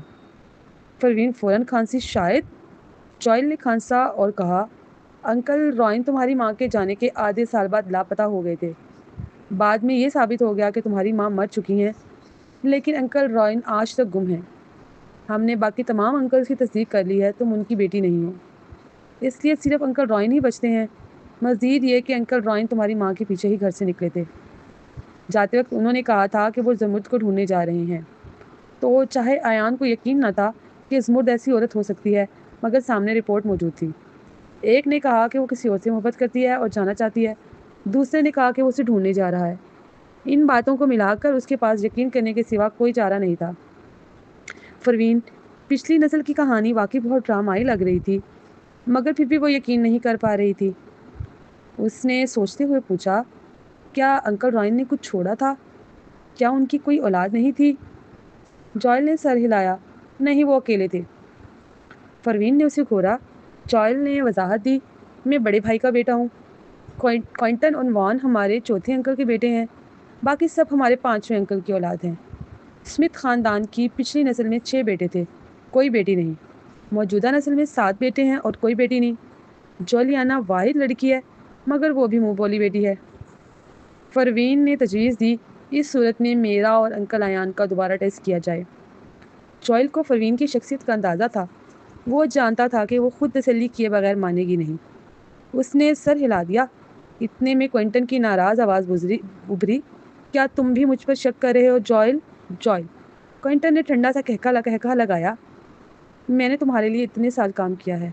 پروین فوراً کھانسی، شاید؟ جوئل نے کھانسا اور کہا، انکل رائن تمہاری ماں کے جانے کے آدھے سال بعد لاپتہ ہو گئے تھے۔ بعد میں یہ ثابت ہو گیا کہ تمہاری ماں مر چکی ہیں، لیکن انکل رائن آج تک گم ہیں۔ ہم نے باقی تمام انکلز کی تصدیق کر لی ہے، تم ان کی بیٹی نہیں ہو، اس لیے صرف انکل رائن ہی بچتے ہیں۔ مزید یہ کہ انکل رائن تمہاری ماں کے پیچھے ہی گھر سے نکلے تھے۔ جاتے وقت انہوں نے کہا تھا کہ وہ زمرد کو ڈھونڈنے جا رہے ہیں۔ تو چاہے ایان کو یقین نہ تھا کہ زمرد ایسی عورت ہو سکتی ہے، مگر سامنے رپورٹ موجود تھی۔ ایک نے کہا کہ وہ کسی اور سے محبت کرتی ہے اور جانا چاہتی ہے، دوسرے نے کہا کہ وہ اسے ڈھونڈنے جا رہا ہے۔ ان باتوں کو ملا کر اس کے پاس یقین کرنے کے سوا کوئی چارہ نہیں تھا۔ پروین پچھلی نسل کی کہانی واقعی بہت ڈرامائی لگ رہی تھی، مگر پھر بھی وہ یقین نہیں کر پا رہی تھی۔ اس نے سوچتے ہوئے پوچھا، کیا انکل رائن نے کچھ چھوڑا تھا؟ کیا ان کی کوئی اولاد نہیں تھی؟ جوئل نے سر ہلایا، نہیں، وہ اکیلے تھے۔ پروین نے اسے گھورا۔ جوئل نے وضاحت دی، میں بڑے بھائی کا بیٹا ہوں۔ کوئنٹن اور وان ہمارے چوتھے انکل کے بیٹے ہیں، باقی سب ہمارے 5ویں انکل کی اولاد ہیں۔ سمتھ خاندان کی پچھلی نسل میں 6 بیٹے تھے، کوئی بیٹی نہیں۔ موجودہ نسل میں 7 بیٹے ہیں اور کوئی بیٹی نہیں۔ جولیانا واحد لڑکی ہے، مگر وہ بھی منہ بولی بیٹی ہے۔ پروین نے تجویز دی، اس صورت میں میرا اور انکل ایان کا دوبارہ ٹیسٹ کیا جائے۔ جوئل کو پروین کی شخصیت کا اندازہ تھا، وہ جانتا تھا کہ وہ خود تسلی کیے بغیر مانے گی نہیں۔ اس نے سر ہلا دیا۔ اتنے میں کوئنٹن کی ناراض آواز ابھری، کیا تم بھی مجھ پر شک کر رہے ہو جوئل؟ جوئل، کوئنٹن نے ٹھنڈا سا کہکا لگایا، میں نے تمہارے لیے اتنے سال کام کیا ہے،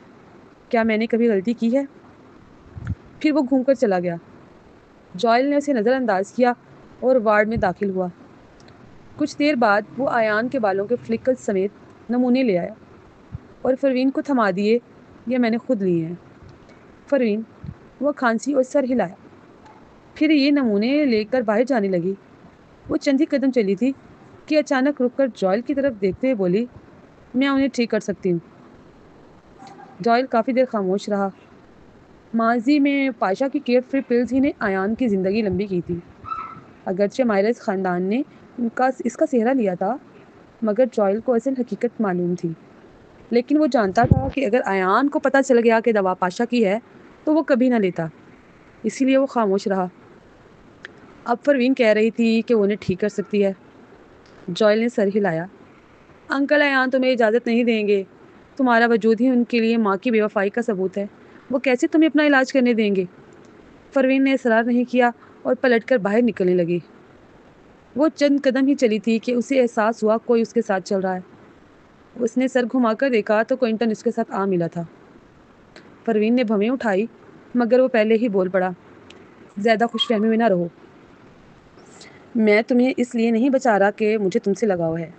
کیا میں نے کبھی غلطی کی ہے؟ پھر وہ گھوم کر چلا گیا۔ جوئل نے اسے نظر انداز کیا اور وارڈ میں داخل ہوا۔ کچھ دیر بعد وہ ایان کے بالوں کے فلیکل سمیت نمونے لے آیا اور پروین کو تھما دیے، یہ میں نے خود لیے ہیں۔ پروین وہ کھانسی اور سر ہلایا، پھر یہ نمونے لے کر باہر جانے لگی۔ وہ چند ہی قدم چلی تھی کہ اچانک رک کر جوئل کی طرف دیکھتے ہوئے بولی، میں انہیں ٹھیک کر سکتی ہوں۔ جوئل کافی دیر خاموش رہا۔ ماضی میں پاشا کی کیئر فری پلز ہی نے ایان کی زندگی لمبی کی تھی۔ اگرچہ مائرز خاندان نے اس کا سہرا لیا تھا، مگر جوئل کو اصل حقیقت معلوم تھی۔ لیکن وہ جانتا تھا کہ اگر ایان کو پتہ چل گیا کہ دوا پاشا کی ہے تو وہ کبھی نہ لیتا، اسی لیے وہ خاموش رہا۔ اب پروین کہہ رہی تھی کہ وہ انہیں ٹھیک کر سکتی ہے۔ جوئل نے سر ہلایا، انکل ایان تمہیں اجازت نہیں دیں گے، تمہارا وجود ہی ان کے لیے ماں کی بے وفائی کا ثبوت ہے، وہ کیسے تمہیں اپنا علاج کرنے دیں گے؟ پروین نے اصرار نہیں کیا اور پلٹ کر باہر نکلنے لگی۔ وہ چند قدم ہی چلی تھی کہ اسے احساس ہوا کوئی اس کے ساتھ چل رہا ہے۔ اس نے سر گھما کر دیکھا تو کوئنٹن اس کے ساتھ آ ملا تھا۔ پروین نے بھویں اٹھائی، مگر وہ پہلے ہی بول پڑا، زیادہ خوش فہمی میں نہ رہو، میں تمہیں اس لیے نہیں بچا رہا کہ مجھے تم سے لگاؤ ہے،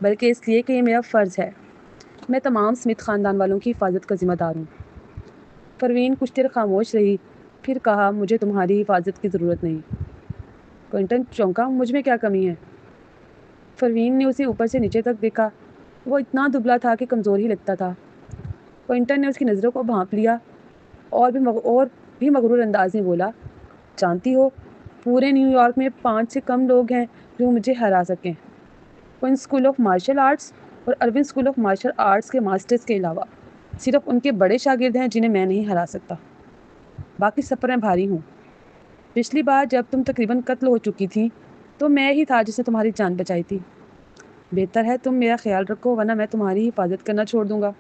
بلکہ اس لیے کہ یہ میرا فرض ہے، میں تمام سمتھ خاندان والوں کی حفاظت کا ذمہ دار ہوں۔ پروین کچھ دیر خاموش رہی، پھر کہا، مجھے تمہاری حفاظت کی ضرورت نہیں۔ کوئنٹن چونکا، مجھ میں کیا کمی ہے؟ پروین نے اسے اوپر سے نیچے تک دیکھا، وہ اتنا دبلا تھا کہ کمزور ہی لگتا تھا۔ کوئنٹن نے اس کی نظروں کو بھانپ لیا اور بھی مغرور انداز میں بولا، جانتی ہو، پورے نیو یارک میں 5 سے کم لوگ ہیں جو مجھے ہرا سکیں۔ Queen school of martial arts, اور Arvind school of martial arts کے ماسٹرز کے علاوہ صرف ان کے بڑے شاگرد ہیں جنہیں میں نہیں ہرا سکتا، باقی سب پر میں بھاری ہوں۔ پچھلی بار جب تم تقریباً قتل ہو چکی تھی تو میں ہی تھا جس نے تمہاری جان بچائی تھی۔ بہتر ہے تم میرا خیال رکھو ورنہ میں تمہاری حفاظت کرنا چھوڑ دوں گا۔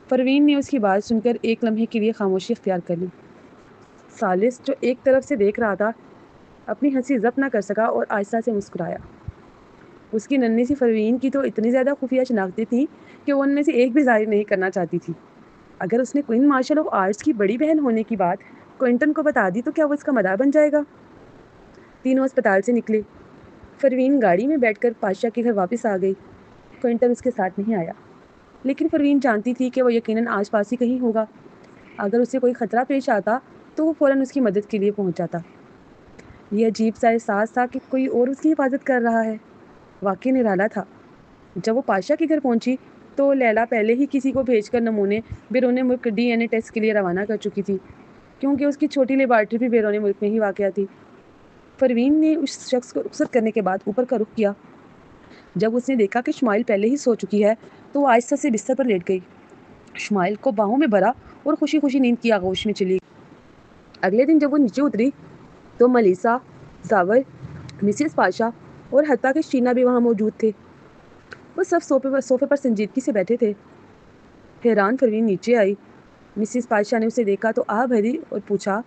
پروین نے اس کی بات سن کر ایک لمحے کے لیے خاموشی اختیار کر لی۔ ثالث جو ایک طرف سے دیکھ رہا تھا اپنی ہنسی ضبط نہ کر سکا اور آہستہ سے مسکرایا۔ اس کی ننھی سی پروین کی تو اتنی زیادہ خفیہ شناختیں تھیں کہ وہ ان میں سے ایک بھی ظاہر نہیں کرنا چاہتی تھی۔ اگر اس نے کوئن مارشل آف آرٹس کی بڑی بہن ہونے کی بات کوئنٹن کو بتا دی تو کیا وہ اس کا مداح بن جائے گا؟ تینوں اسپتال سے نکلے۔ پروین گاڑی میں بیٹھ کر پاشا کے گھر واپس آ گئی۔ کوئنٹن اس کے ساتھ نہیں آیا، لیکن پروین جانتی تھی کہ وہ یقیناً آس پاس ہی کہیں ہوگا۔ اگر اسے کوئی خطرہ پیش آتا تو وہ فوراً اس کی مدد کے لیے پہنچ جاتا۔ یہ عجیب سا احساس تھا کہ کوئی اور اس کی حفاظت کر رہا ہے، واقعی نرالا تھا۔ جب وہ پاشا کے گھر پہنچی تو لیلا پہلے ہی کسی کو بھیج کر نمونے بیرون ملک ڈی این اے ٹیسٹ کے لیے روانہ کر چکی تھی، کیونکہ اس کی چھوٹی لیبارٹری بھی بیرون ملک میں ہی واقع تھی۔ پروین نے اس شخص کو رخصت کرنے کے بعد اوپر کا رخ کیا۔ جب اس نے دیکھا کہ شمائل پہلے ہی سو چکی ہے تو وہ آہستہ سے بستر پر لیٹ گئی۔ شمائل کو باہوں میں بھرا اور خوشی خوشی نیند کی آغوش میں چلی گئی۔ اگلے دن جب وہ نیچے اتری تو ملیسا، زاور، مسز پاشا اور حتیٰ کہ شینا بھی وہاں موجود تھے۔ وہ سب صوفے پر سنجیدگی سے بیٹھے تھے۔ حیران پروین نیچے آئی۔ مسز پاشا نے اسے دیکھا تو آہ بھری اور پوچھا،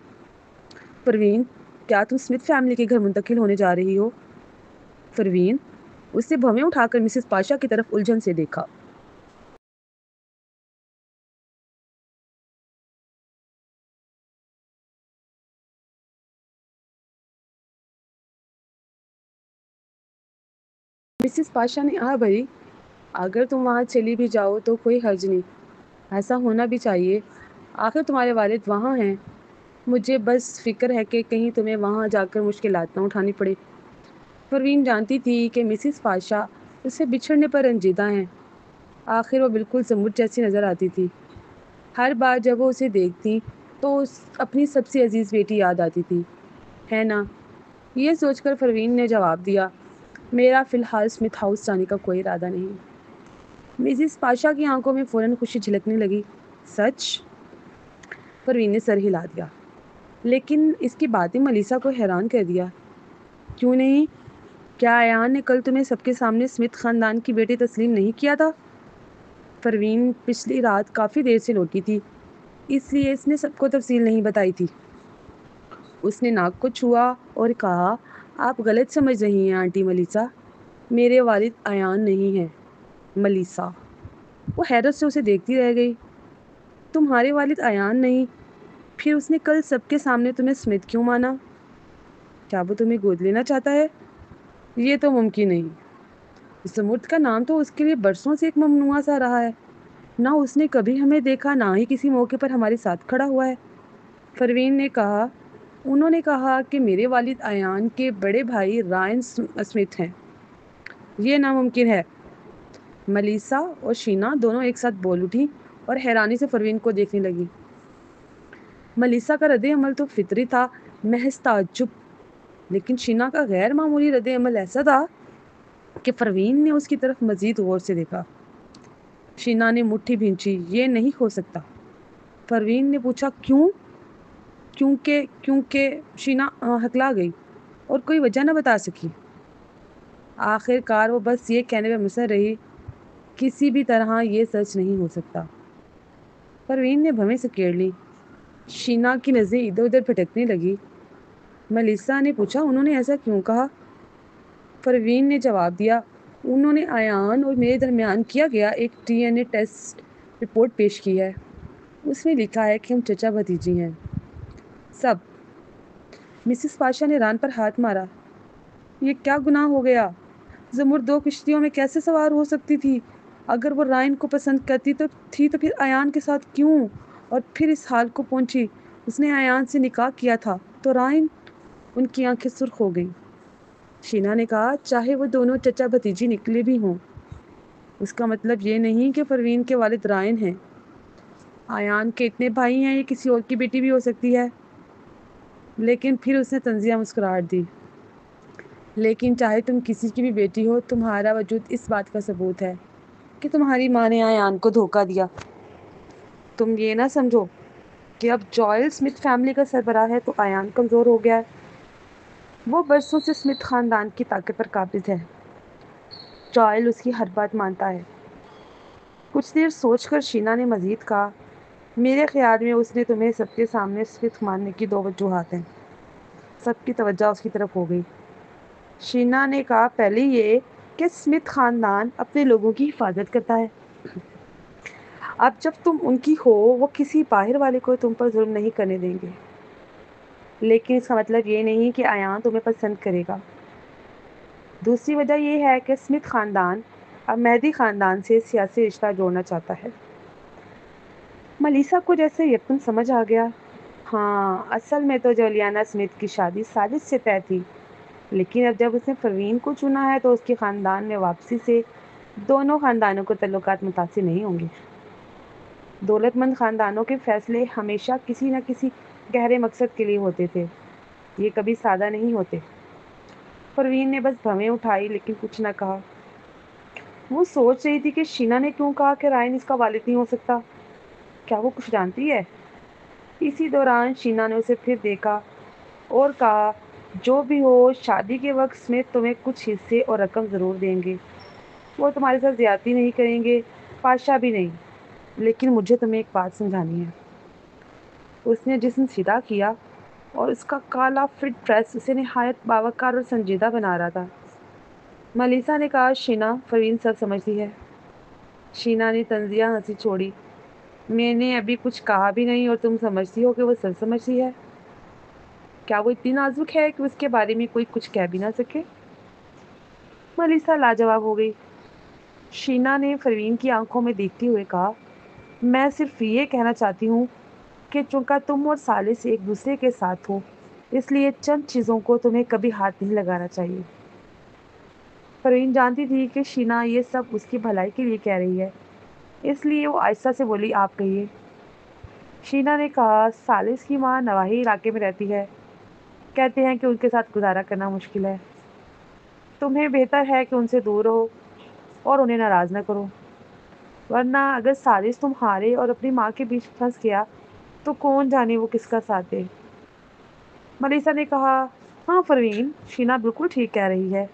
پروین کیا تم اسمتھ فیملی کے گھر منتقل ہونے جا رہی ہو؟ پروین اس سے بھویں اٹھا کر مسز پاشا کی طرف الجھن سے دیکھا۔ مسز پاشا نے آہ بھری، اگر تم وہاں چلی بھی جاؤ تو کوئی حرج نہیں، ایسا ہونا بھی چاہیے، آخر تمہارے والد وہاں ہیں۔ مجھے بس فکر ہے کہ کہیں تمہیں وہاں جا کر مشکلات نہ اٹھانی پڑے۔ پروین جانتی تھی کہ مسز پاشا اس سے بچھڑنے پر رنجیدہ ہیں، آخر وہ بالکل زمرد جیسی نظر آتی تھی۔ ہر بار جب وہ اسے دیکھتی تو اپنی سب سے عزیز بیٹی یاد آتی تھی، ہے نا؟ یہ سوچ کر پروین نے جواب دیا، میرا فی الحال اسمتھ ہاؤس جانے کا کوئی ارادہ نہیں۔ مسز پاشا کی آنکھوں میں فوراً خوشی جھلکنے لگی۔ سچ؟ پروین نے سر ہلا دیا، لیکن اس کی باتیں ملیسا کو حیران کر دیا۔ کیوں نہیں؟ کیا ایان نے کل تمہیں سب کے سامنے اسمتھ خاندان کی بیٹی تسلیم نہیں کیا تھا؟ پروین پچھلی رات کافی دیر سے لوٹی تھی، اس لیے اس نے سب کو تفصیل نہیں بتائی تھی۔ اس نے ناک کو چھوا اور کہا، آپ غلط سمجھ رہی ہیں آنٹی ملیسا، میرے والد ایان نہیں ہیں۔ ملیسا وہ حیرت سے اسے دیکھتی رہ گئی۔ تمہارے والد ایان نہیں؟ پھر اس نے کل سب کے سامنے تمہیں اسمتھ کیوں مانا؟ کیا وہ تمہیں گود لینا چاہتا ہے؟ یہ تو ممکن نہیں۔ زمرد کا نام تو اس کے لیے برسوں سے ایک ممنوعہ سا رہا ہے، نہ اس نے کبھی ہمیں دیکھا نہ ہی کسی موقع پر ہمارے ساتھ کھڑا ہوا ہے۔ پروین نے کہا، انہوں نے کہا کہ میرے والد ایان کے بڑے بھائی رائن اسمتھ ہیں۔ یہ ناممکن ہے۔ ملیسا اور شینا دونوں ایک ساتھ بول اٹھی اور حیرانی سے پروین کو دیکھنے لگی۔ ملیسا کا رد عمل تو فطری تھا، محض تعجب، لیکن شینا کا غیر معمولی رد عمل ایسا تھا کہ پروین نے اس کی طرف مزید غور سے دیکھا۔ شینا نے مٹھی بھینچی، یہ نہیں ہو سکتا۔ پروین نے پوچھا، کیوں؟ کیونکہ شینا ہکلا گئی اور کوئی وجہ نہ بتا سکی۔ آخر کار وہ بس یہ کہنے پہ مصر رہی، کسی بھی طرح یہ سچ نہیں ہو سکتا۔ پروین نے بھویں سکیڑ لی۔ شینا کی نظریں ادھر ادھر بھٹکنے لگی۔ ملیسا نے پوچھا، انہوں نے ایسا کیوں کہا؟ پروین نے جواب دیا، انہوں نے ایان اور میرے درمیان کیا گیا ایک D N A test report پیش کی ہے، اس میں لکھا ہے کہ ہم چچا بھتیجی ہیں۔ سب؟ مسز پاشا نے ران پر ہاتھ مارا، یہ کیا گناہ ہو گیا؟ زمرد 2 کشتیوں میں کیسے سوار ہو سکتی تھی؟ اگر وہ رائن کو پسند کرتی تو پھر ایان کے ساتھ کیوں؟ اور پھر اس حال کو پہنچی، اس نے ایان سے نکاح کیا تھا تو رائن؟ ان کی آنکھیں سرخ ہو گئیں۔ شینا نے کہا، چاہے وہ دونوں چچا بھتیجی نکلے بھی ہوں، اس کا مطلب یہ نہیں کہ پروین کے والد رائن ہیں۔ ایان کے اتنے بھائی ہیں، یہ کسی اور کی بیٹی بھی ہو سکتی ہے۔ لیکن پھر اس نے طنزیہ مسکراہٹ دی، لیکن چاہے تم کسی کی بھی بیٹی ہو، تمہارا وجود اس بات کا ثبوت ہے کہ تمہاری ماں نے ایان کو دھوکہ دیا۔ تم یہ نہ سمجھو کہ اب جوئل اسمتھ فیملی کا سربراہ ہے تو ایان کمزور ہو گیا ہے۔ وہ برسوں سے اسمتھ خاندان کی طاقت پر قابض ہے۔ جوئل اس کی ہر بات مانتا ہے۔ کچھ دیر سوچ کر شینا نے مزید کہا، میرے خیال میں اس نے تمہیں سب کے سامنے اسمتھ ماننے کی دو وجوہات ہیں۔ سب کی توجہ اس کی طرف ہو گئی۔ شینا نے کہا، پہلے یہ کہ اسمتھ خاندان اپنے لوگوں کی حفاظت کرتا ہے۔ اب جب تم ان کی ہو، وہ کسی باہر والے کو تم پر ظلم نہیں کرنے دیں گے۔ لیکن اس کا مطلب یہ نہیں کہ ایان تمہیں پسند کرے گا۔ دوسری وجہ یہ ہے کہ اسمتھ خاندان اب مہدی خاندان سے سیاسی رشتہ جوڑنا چاہتا ہے۔ ملیسا کو جیسے یقین سمجھ آ گیا۔ ہاں، اصل میں تو جولیانا اسمتھ کی شادی سالس سے طے تھی، لیکن اب جب اس نے پروین کو چنا ہے تو اس کے خاندان میں واپسی سے دونوں خاندانوں کے تعلقات متاثر نہیں ہوں گے۔ دولت مند خاندانوں کے فیصلے ہمیشہ کسی نہ کسی گہرے مقصد کے لیے ہوتے تھے، یہ کبھی سادہ نہیں ہوتے۔ پروین نے بس بھویں اٹھائی لیکن کچھ نہ کہا۔ وہ سوچ رہی تھی کہ شینا نے کیوں کہا کہ رائن اس کا والد نہیں ہو سکتا۔ کیا وہ کچھ جانتی ہے؟ اسی دوران شینا نے اسے پھر دیکھا اور کہا، جو بھی ہو، شادی کے وقت اسمتھ تمہیں کچھ حصے اور رقم ضرور دیں گے۔ وہ تمہارے ساتھ زیادتی نہیں کریں گے، پادشاہ بھی نہیں۔ لیکن مجھے تمہیں ایک بات سمجھانی ہے۔ اس نے جسم سیدھا کیا اور اس کا کالا فٹ ڈریس اسے نہایت باوقار اور سنجیدہ بنا رہا تھا۔ ملیسا نے کہا، شینا، پروین سب سمجھتی ہے۔ شینا نے طنزیہ ہنسی چھوڑی، میں نے ابھی کچھ کہا بھی نہیں اور تم سمجھتی ہو کہ وہ سب سمجھتی ہے؟ کیا وہ اتنی نازک ہے کہ اس کے بارے میں کوئی کچھ کہہ بھی نہ سکے؟ ملیسا لاجواب ہو گئی۔ شینا نے پروین کی آنکھوں میں دیکھتے ہوئے کہا، میں صرف یہ کہنا چاہتی ہوں کہ چونکہ تم اور ثالث ایک دوسرے کے ساتھ ہو، اس لیے چند چیزوں کو تمہیں کبھی ہاتھ نہیں لگانا چاہیے۔ پروین جانتی تھی کہ شینا یہ سب اس کی بھلائی کے لیے کہہ رہی ہے، اس لیے وہ آہستہ سے بولی، آپ کہیے۔ شینا نے کہا، ثالث کی ماں نواحی علاقے میں رہتی ہے، کہتے ہیں کہ ان کے ساتھ گزارا کرنا مشکل ہے۔ تمہیں بہتر ہے کہ ان سے دور رہو اور انہیں ناراض نہ کرو، ورنہ اگر ثالث تمہارے اور اپنی ماں کے بیچ پھنس گیا تو کون جانے وہ کس کا ساتھ دے۔ ملیسا نے کہا، ہاں پروین، شینا بالکل ٹھیک کہہ رہی ہے۔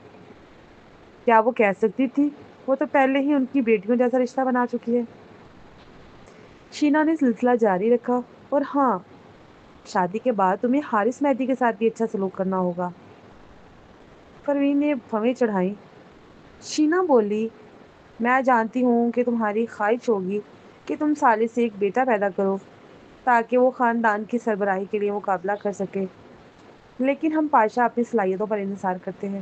کیا وہ کہہ سکتی تھی؟ وہ تو پہلے ہی ان کی بیٹیوں جیسا رشتہ بنا چکی ہے۔ شینا نے سلسلہ جاری رکھا، اور ہاں، شادی کے بعد تمہیں حارث مہدی کے ساتھ بھی اچھا سلوک کرنا ہوگا۔ پروین نے بھویں چڑھائیں۔ شینا بولی، میں جانتی ہوں کہ تمہاری خواہش ہوگی کہ تم ثالث سے ایک بیٹا پیدا کرو تاکہ وہ خاندان کی سربراہی کے لیے مقابلہ کر سکے، لیکن ہم پادشاہ اپنی صلاحیتوں پر انحصار کرتے ہیں۔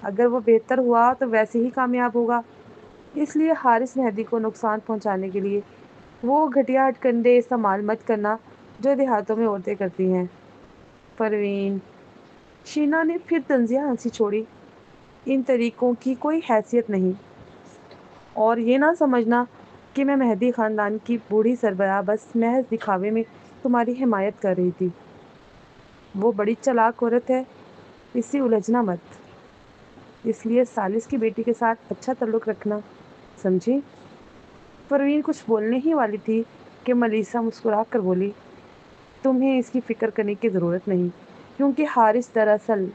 اگر وہ بہتر ہوا تو ویسے ہی کامیاب ہوگا، اس لیے حارث مہدی کو نقصان پہنچانے کے لیے وہ گھٹیا ہٹ کنڈے استعمال مت کرنا جو دیہاتوں میں عورتیں کرتی ہیں۔ پروین، شینا نے پھر طنزیہ ہنسی چھوڑی، ان طریقوں کی کوئی حیثیت نہیں، اور یہ نہ سمجھنا کہ میں مہدی خاندان کی بوڑھی سربراہ بس محض دکھاوے میں تمہاری حمایت کر رہی تھی۔ وہ بڑی چالاک عورت ہے، اس سے الجھنا مت، اس لیے ثالث کی بیٹی کے ساتھ اچھا تعلق رکھنا، سمجھی؟ پروین کچھ بولنے ہی والی تھی کہ ملیسا مسکرا کر بولی، تمہیں اس کی فکر کرنے کی ضرورت نہیں، کیونکہ حارث دراصل